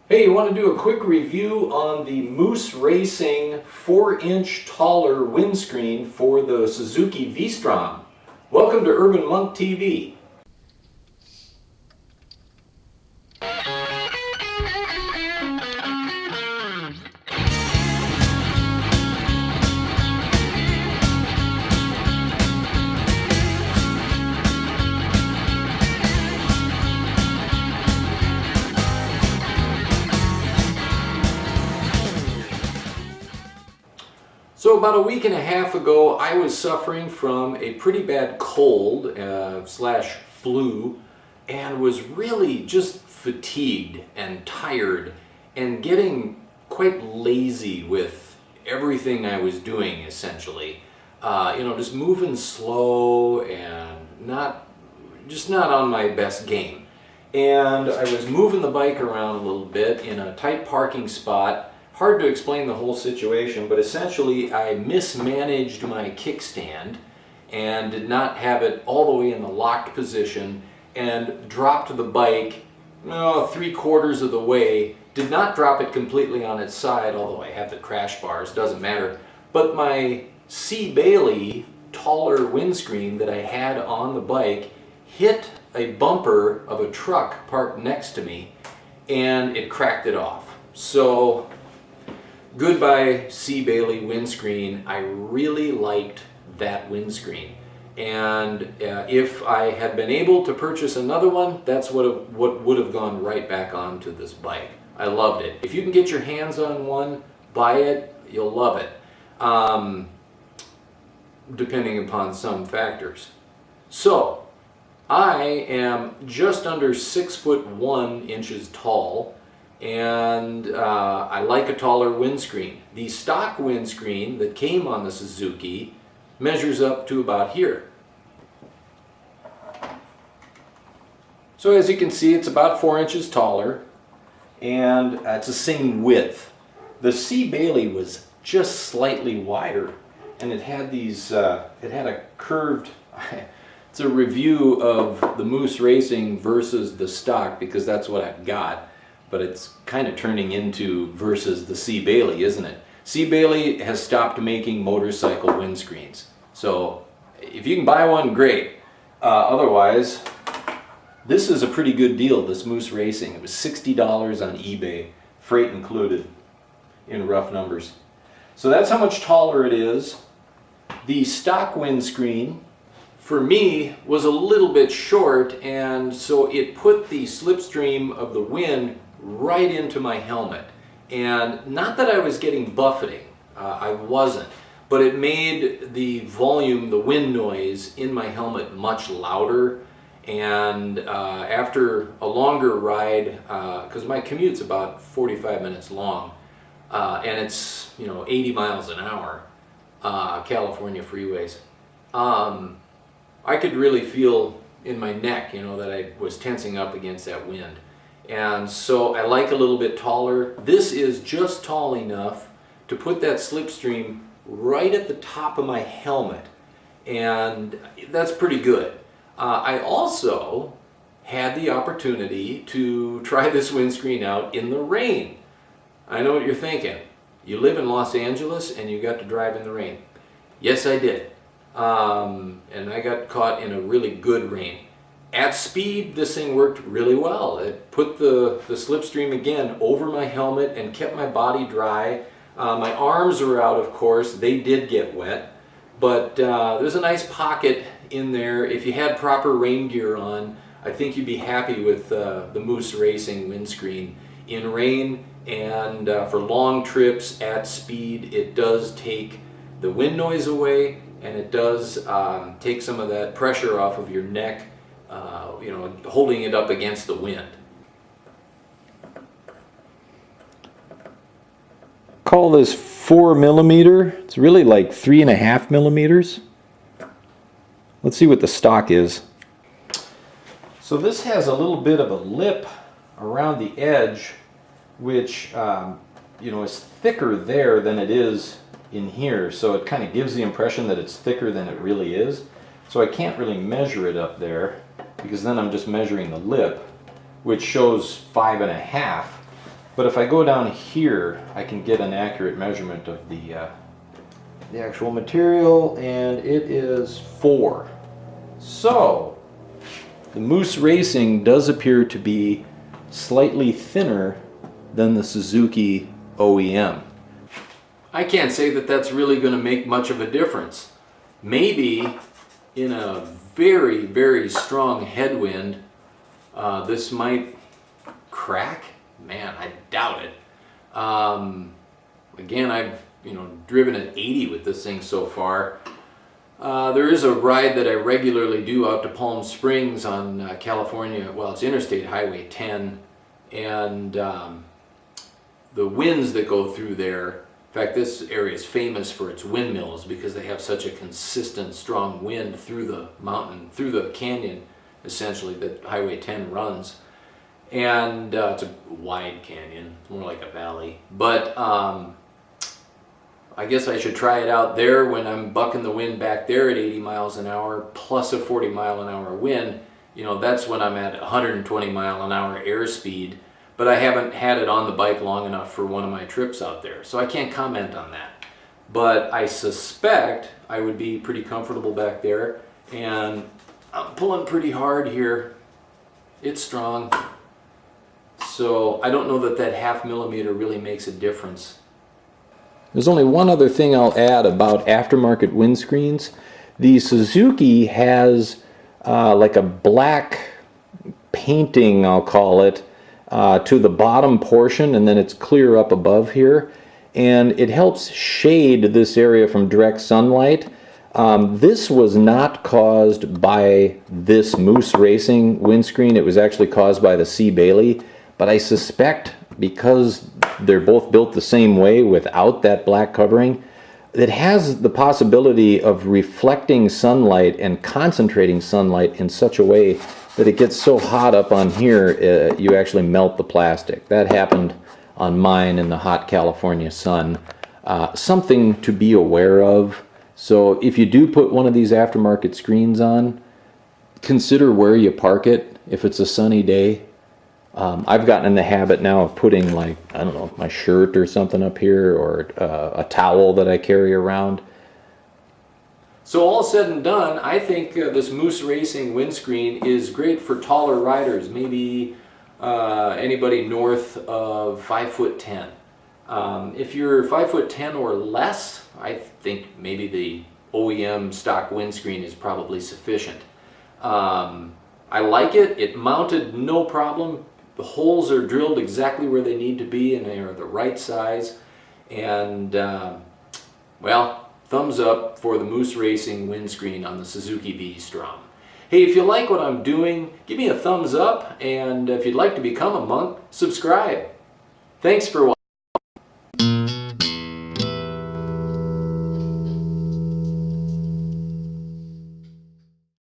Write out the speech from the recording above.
Hey, you want to do a quick review on the Moose Racing 4-inch taller windscreen for the Suzuki V-Strom. Welcome to Urban Monk TV. So about a week and a half ago, I was suffering from a pretty bad cold slash flu and was really just fatigued and tired and getting quite lazy with everything I was doing essentially. Just moving slow and not on my best game. And I was moving the bike around a little bit in a tight parking spot. Hard to explain the whole situation, but essentially I mismanaged my kickstand and did not have it all the way in the locked position and dropped the bike 3/4 of the way. Did not drop it completely on its side, although I have the crash bars, doesn't matter. But my Cee Bailey taller windscreen that I had on the bike hit a bumper of a truck parked next to me and it cracked it off. So goodbye Cee Bailey windscreen. I really liked that windscreen, and if I had been able to purchase another one, that's what would have gone right back onto this bike. I loved it. If you can get your hands on one, buy it. You'll love it, depending upon some factors. So I am just under 6'1" tall. And I like a taller windscreen. The stock windscreen that came on the Suzuki measures up to about here. So as you can see, it's about 4 inches taller, and it's the same width. The Cee Bailey was just slightly wider, and it had these, it had a curved, it's a review of the Moose Racing versus the stock because that's what I've got. But it's kind of turning into versus the Cee Bailey, isn't it? Cee Bailey has stopped making motorcycle windscreens. So if you can buy one, great. Otherwise, this is a pretty good deal, this Moose Racing. It was $60 on eBay, freight included, in rough numbers. So that's how much taller it is. The stock windscreen, for me, was a little bit short, and so it put the slipstream of the wind right into my helmet. And not that I was getting buffeting, I wasn't, but it made the volume, the wind noise in my helmet much louder. And after a longer ride, because my commute's about 45 minutes long, and it's 80 miles an hour, California freeways, I could really feel in my neck, that I was tensing up against that wind. And so I like a little bit taller. This is just tall enough to put that slipstream right at the top of my helmet. And that's pretty good. I also had the opportunity to try this windscreen out in the rain. I know what you're thinking. You live in Los Angeles and you got to drive in the rain. Yes, I did. And I got caught in a really good rain. At speed, this thing worked really well. It put the slipstream again over my helmet and kept my body dry. My arms were out, of course. They did get wet, but there's a nice pocket in there. If you had proper rain gear on, I think you'd be happy with the Moose Racing windscreen. In rain and for long trips at speed, it does take the wind noise away, and it does take some of that pressure off of your neck, holding it up against the wind. Call this 4mm. It's really like 3.5 millimeters. Let's see what the stock is. So this has a little bit of a lip around the edge, which is thicker there than it is in here, so it kind of gives the impression that it's thicker than it really is. So I can't really measure it up there because then I'm just measuring the lip, which shows 5.5. But if I go down here, I can get an accurate measurement of the actual material, and it is 4. So the Moose Racing does appear to be slightly thinner than the Suzuki OEM. I can't say that that's really going to make much of a difference. Maybe in a very, very strong headwind, this might crack. Man, I doubt it. Again, I've driven at 80 with this thing so far. There is a ride that I regularly do out to Palm Springs on California. Well, it's Interstate Highway 10, and the winds that go through there. In fact, this area is famous for its windmills because they have such a consistent, strong wind through the mountain, through the canyon, essentially, that Highway 10 runs. And it's a wide canyon, more like a valley. But I guess I should try it out there when I'm bucking the wind back there at 80 miles an hour plus a 40 mile an hour wind. That's when I'm at 120 mile an hour airspeed. But I haven't had it on the bike long enough for one of my trips out there, so I can't comment on that. But I suspect I would be pretty comfortable back there, and I'm pulling pretty hard here. It's strong. So I don't know that that 0.5 millimeter really makes a difference. There's only one other thing I'll add about aftermarket windscreens. The Suzuki has like a black painting, I'll call it, to the bottom portion, and then it's clear up above here, and it helps shade this area from direct sunlight. This was not caused by this Moose Racing windscreen. It was actually caused by the Cee Bailey, but I suspect because they're both built the same way without that black covering, it has the possibility of reflecting sunlight and concentrating sunlight in such a way that it gets so hot up on here you actually melt the plastic. That happened on mine in the hot California sun. Something to be aware of. So if you do put one of these aftermarket screens on, consider where you park it if it's a sunny day. I've gotten in the habit now of putting, like, I don't know, my shirt or something up here, or a towel that I carry around. So all said and done, I think this Moose Racing windscreen is great for taller riders, maybe anybody north of 5'10". If you're 5'10" or less, I think maybe the OEM stock windscreen is probably sufficient. I like it. It mounted no problem. The holes are drilled exactly where they need to be, and they are the right size. And well, thumbs up for the Moose Racing windscreen on the Suzuki V-Strom. Hey, if you like what I'm doing, give me a thumbs up, and if you'd like to become a monk, subscribe. Thanks for watching.